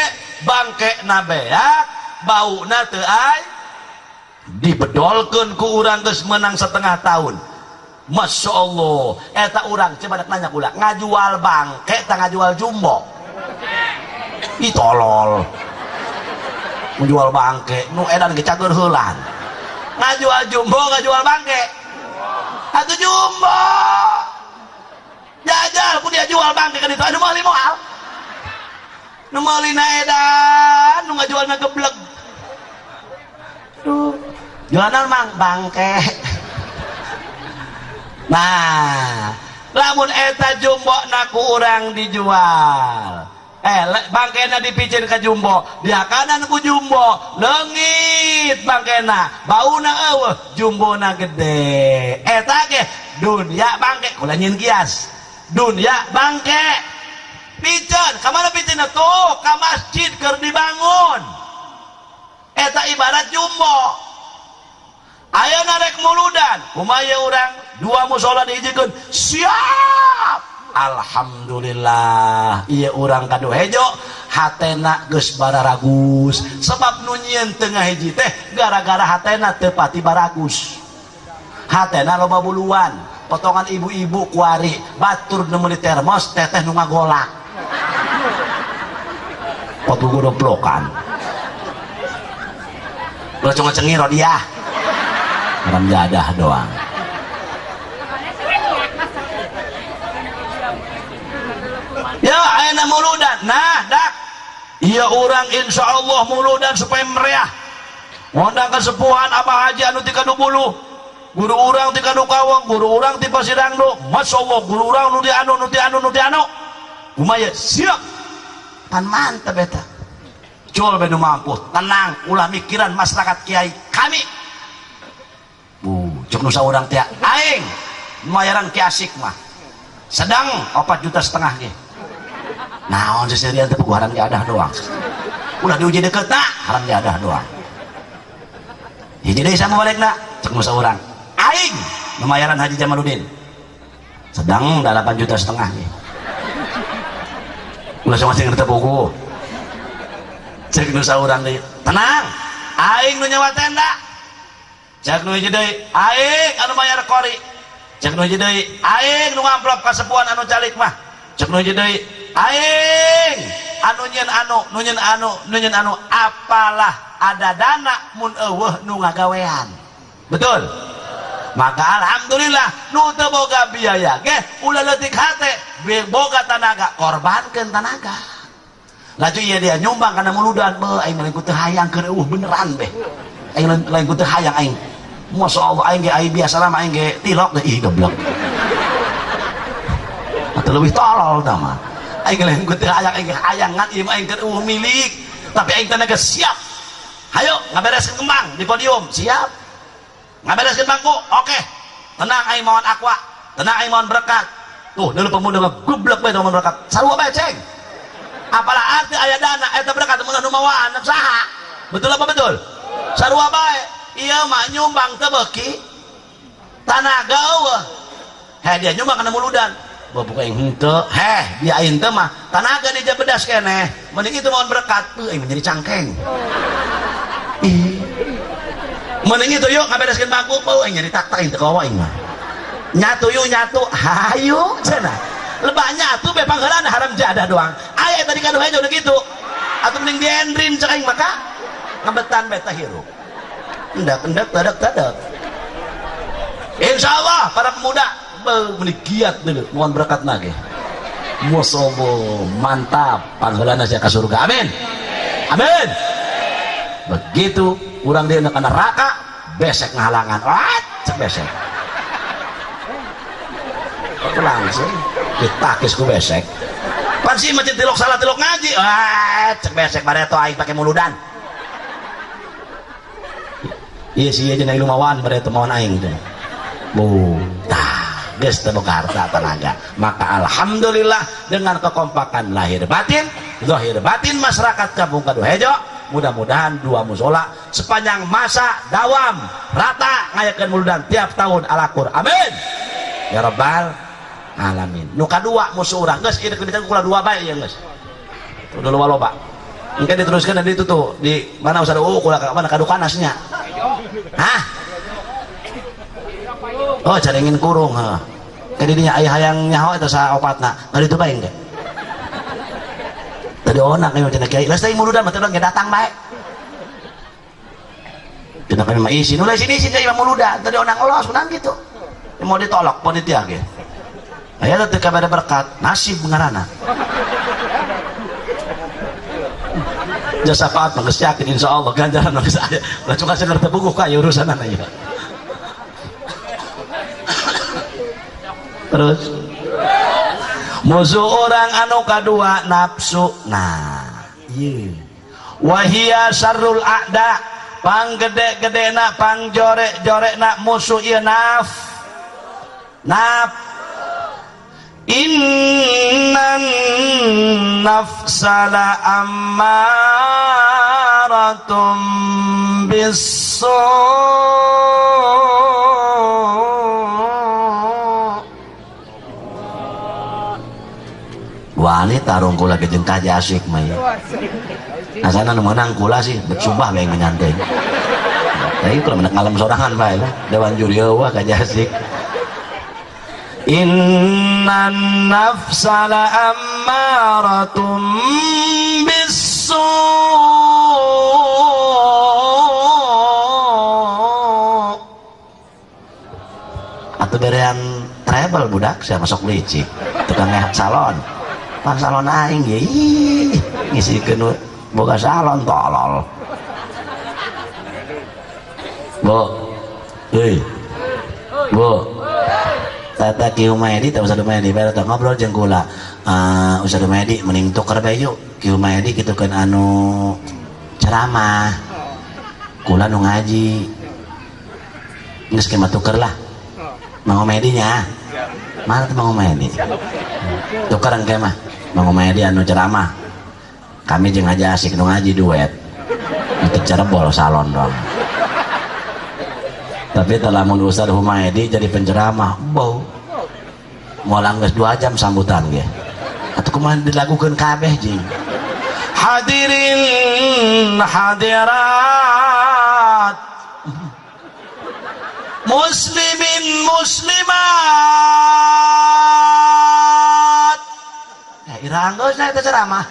bangkena beak bauna teu ay dibedolkeun ku urang geus menang setengah tahun. Masya Allah eta urang coba nanya kula ngajual bangke tak ngajual jumbo. Ih tolol menjual bangke nu edan ge cager heulan ngajual jumbo ngajual bangke atuh jumbo jajal ku dia jual bangke kan itu anu meuli moal nu meulina edan nu ngajualna gebleg jualan mang bangke. Nah lamun eta jumbo naku urang dijual bangkena dipicin ke jumbo dia kanan ku jumbo leungit bangkena bauna eueuh jumbona gede eta ge dunya bangke kula nyin kias dunya bangke picen kamana picen tuh ka masjid keur dibangun eta ibarat jumbo. Ayeuna rek muludan kumaya urang 2 musola dihijikeun siap. Alhamdulillah iya urang kadu hejo hatena geus bararagus sebab nu nyieun teu ngahiji teh gara-gara hatena teu pati baragus, hatena loba buluan potongan ibu-ibu kuari batur nu meuli termos teteh nu ngagolak potu godoplokan ulah cuma cengiro dia orang jadah doang. Ya ayeuna muludan nah dak iya urang insya Allah muludan supaya meriah ngondang kesepuhan Abah Haji anu ti Kadubuluh guru urang ti Kadukawang guru urang ti Pasirangdo Masya Allah guru urang nu di anu kumaya siap pan mantep eta muncul benu mampu tenang ulah mikiran masyarakat kiai kami cek nusa urang teh aing mayaran ki asik mah sedang 4,5 juta ge naon seserian teh haram diadah doang ulah diuji deket nah haram diadah doang hiji deui sama balikna cek nusa urang aing mayaran Haji Jamaluddin sedang 8,5 juta ge ulah sama-sama ngerti buku cek nusa urang deui tenang aing nu nyawa tenda cek nu hiji deui aing anu mayar kori cek nu hiji deui aing nu ngamplop ka sepuhan anu calik mah cek nu hiji deui aing anu nyeun anu apalah ada dana mun eueuh nu ngagawean betul maka alhamdulillah nu teu boga biaya ge ulah leutik hate boga tenaga korbankeun tenaga laju ieu dia nyumbang kana muludan beuh aing lain ku teu hayang keur beneran beh aing lain ku teu hayang aing masyaallah aing ge aing biasa mah aing ge tilok deh ih goblok atau lebih tolol tah mah aing lain ku teu hayang aing ge hayangan ieu aing keur milik tapi aing tenaga siap hayo ngabereskeun kembang di podium siap ngabereskeun bangku oke tenang aing mohon akwa tenang aing mohon berkat tuh dulu pemuda mah goblok bae mohon berkat sarua bae ceng apalah arti aya dana eta berkat mun anu mawaan saha betul apa betul sarua bae ieu mah nyumbang teu beuki tanaga eueuh heh dia nyumbang kana muludan babuka yang henteu heh dia aing teh mah tanaga di bedas keneh mending itu mohon berkat aing menjadi cangkeng mending itu yuk ngabereskeun bangku aing nyari tak-tak teu kawa aing mah nyatu yuk nyatu hayu cenah lebah nyatu be pangeulan haram jadah doang aya tadi kanu hejo gitu atuh mending diendrin cek aing maka ngabetan beta hirup endak tadak insyaallah para pemuda meuni giat deuleu mohon berkatna ge musobo mantap pangheulana sia ka surga amin amin begitu urang dia kana neraka besek ngahalangan cek besek langsung ditakis ku besek pan si masjid tilok salah tilok ngaji cek besek bareto aing pake muludan iya sih aja na ilumawan bareto mawan aing tuh geus teu boga harta tenaga maka alhamdulillah dengan kekompakan lahir batin zahir batin masyarakat Kampung Kaduhejo mudah-mudahan dua musola sepanjang masa dawam rata ngayakeun muludan tiap tahun alakur amin ya rabbal alamin nu kadua musuh urang geus ieu kebijakan kula dua bae ya geus udah loba engke diteruskeun di itu tuh di mana usah kula ka mana kadukanasnya hah oh caringin kurung ha kadi dinya aya hayang nyaho eta saopatna ngari teu bae engke tadi onak aya cenah kiai lain muludan mah teu datang bae cenah kami mah isi nu lain sini sini imam muludan tadi onak ngelos menang gitu mau ditolak panitia ge aya teh kabada berkat nasib ngaranna jasa faat mah geus yakin insyaallah ganjaran mah geus aya ulah cuma sekedar teu buku ka urusanana ieu terus musuh orang anu kadua nafsu nah ieu wahia syarrul a'da panggede-gedena pangjorek-jorekna musuh ieu naf innan nafsala ammaratum bisu wani tarung kula ke jeung kaji asik mah ya asana nu meunang kula sih bersubah bae nyantai tapi kula menang ngalam sorangan bae dewan juri eueuh kaji asik innan nafsala ammaratum bisu atuh berean travel budak saya masuk licik tukang ngehat salon pan salon aing ge ngisikeun boga salon tolol bo bo tata Ki Humaydi teh Ustaz Humaydi bae ngobrol jeung kula Ustaz Humaydi mending tuker bae yuk Ki Humaydi kitu kan anu ceramah kula nu ngaji geus kema tuker lah mangomedinya mana tuh mangomedi tukeran kemah mangomedi anu ceramah kami jeung aja asik nu ngaji duet itu cerebol salon doang tapi telah Ustaz Humaydi jadi penceramah bau mau langges 2 jam sambutan ge atuh kumaha dilagukeun kabeh jeung hadirin hadirat muslimin muslimat irang geus na eta ceramah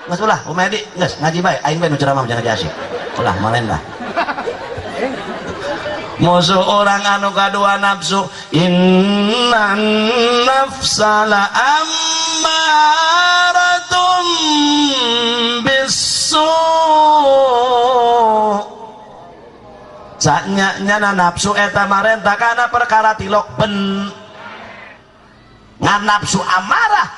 geus ulah Humaydi geus ngaji bae aing bae nu ceramah jangan asik ulah malen lah musuh orang anu kadua nafsu innan nafsala ammaratum bisu saknya nyana nafsu eta marenta kana perkara tilok ben ngan nafsu amarah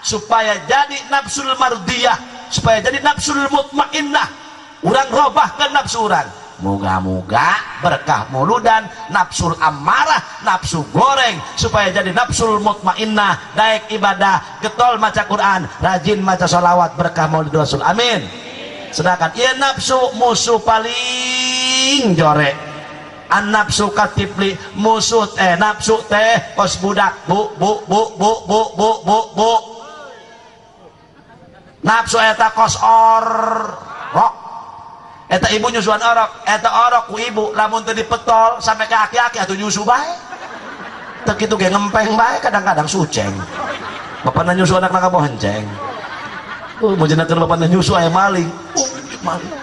supaya jadi nafsul mardiyah supaya jadi nafsul mutmainnah urang robahkeun nafsu urang moga-moga berkah muludan nafsul amarah nafsu goreng supaya jadi nafsul mutmainnah daek ibadah getol maca Quran rajin maca sholawat berkah maulid rasul amin sedangkan ieu nafsu musuh paling jore an nafsu katipli musuh teh nafsu teh kos budak bu nafsu eta kos rok eta ibu nyusuan orok eta orok ku ibu lamun teu dipetol sampai ke aki-aki atuh nyusu bae teu kitu ge ngempeng bae kadang-kadang suceng bapana nyusu anak na kaboh henceng mau jenakeun bapana nyusu aya maling maling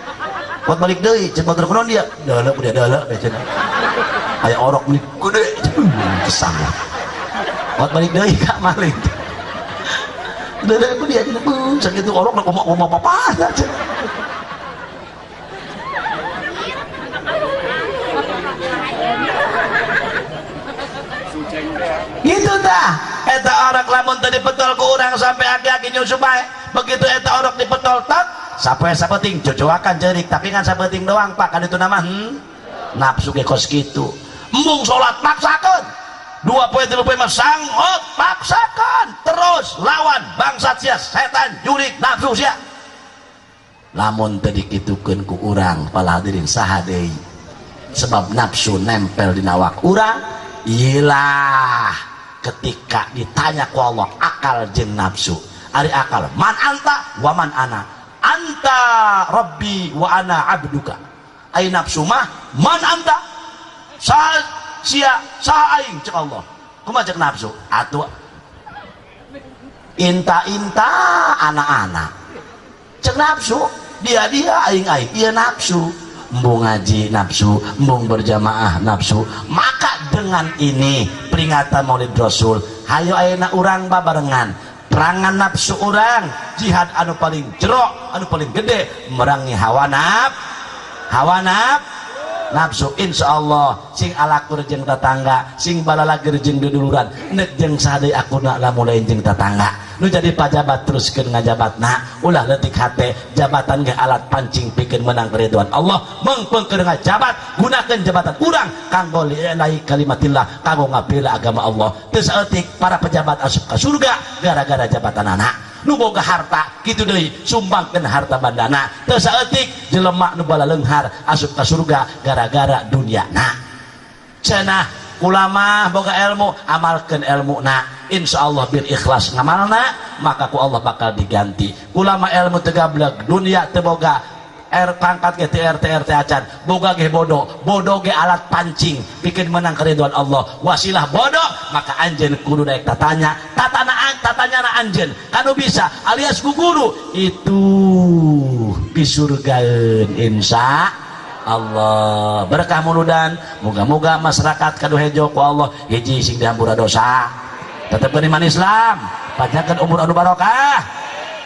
buat balik deui ceuk motor kunaon dia deuleu budak deuleu cenah aya orok meni gede kesang buat balik deui ka maling deuleu ku dia cenah sakitu orok na kumaha papana cenah gitu dah eta orok lamun tadi petol ku urang sampai aki-aki nyusu bae begitu eta orok dipetol tat sapoe sapeting cocoakan ceurik tapi kan sapeting doang pak kan itu nama nafsu ge kos kitu embung salat maksakeun 2 poe 3 poe mah sanggot paksakan terus lawan bangsat sia setan jurik nafsu sia lamun teu dikitukeun ku urang pala hadirin saha deui sebab nafsu nempel di nawak urang iyalah ketika ditanya ku Allah akal jeung nafsu ari akal man anta wa man ana anta rabbi wa ana abduka ai nafsu mah man anta sia saha aing cek Allah kumaha cek nafsu atuh inta anak-anak cek nafsu dia aing ieu nafsu embung ngaji nafsu embung berjamaah nafsu maka dengan ini peringatan maulid rasul hayo ayeuna urang babarengan perangan nafsu urang jihad anu paling jero anu paling gede merangi hawa nafsu insyaallah sing alakur jeung tetangga sing balalager jeung duduluran nek jeung sadeui akuna lamun lain jeung tetangga nu jadi pajabat teruskeun ngajabatna ulah leutik hate jabatan ge alat pancing pikeun menang keridhaan Allah mengpeung keur ngajabat gunakeun jabatan urang kanggo lillahi kalimatillah kanggo ngabela agama Allah teu saeutik para pejabat asup ka surga gara-gara jabatan anak nu boga harta kitu deui sumbangkeun harta bandana teu saeutik jelema nu bala leunghar asup ka surga gara-gara dunyana cenah ulama boga ilmu amalkeun ilmuna insyaallah bil ikhlas ngamalna maka ku Allah bakal diganti ulama ilmu teu gablek dunia teu boga pangkat ge RT acan boga ge bodoh ge alat pancing pikeun menang keridhaan Allah wasilah bodoh maka anjeun kudu daek tatanya na anjeun kanu bisa alias ku guru itu pisurgaeun insya Allah berkah muludan moga-moga masyarakat kadu hejo ku Allah hiji sing dihampura dosa tetep beriman Islam panjangkeun umur anu barokah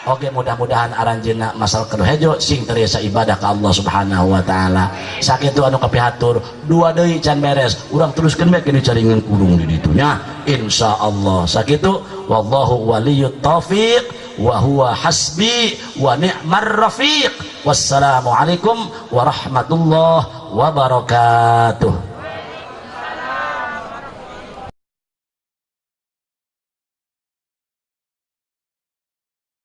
oke mudah-mudahan aranjeunna masal kedohejo sing terasa ibadah ka Allah subhanahu wa ta'ala. Sakitu anu kapihatur dua deui can beres urang teruskeun bae kini caringeun kurung di ditunya insyaallah. Sakitu wallahu waliyut taufiq wa huwa hasbi wa ni'mar rafiq. Wassalamualaikum warahmatullahi wabarakatuh.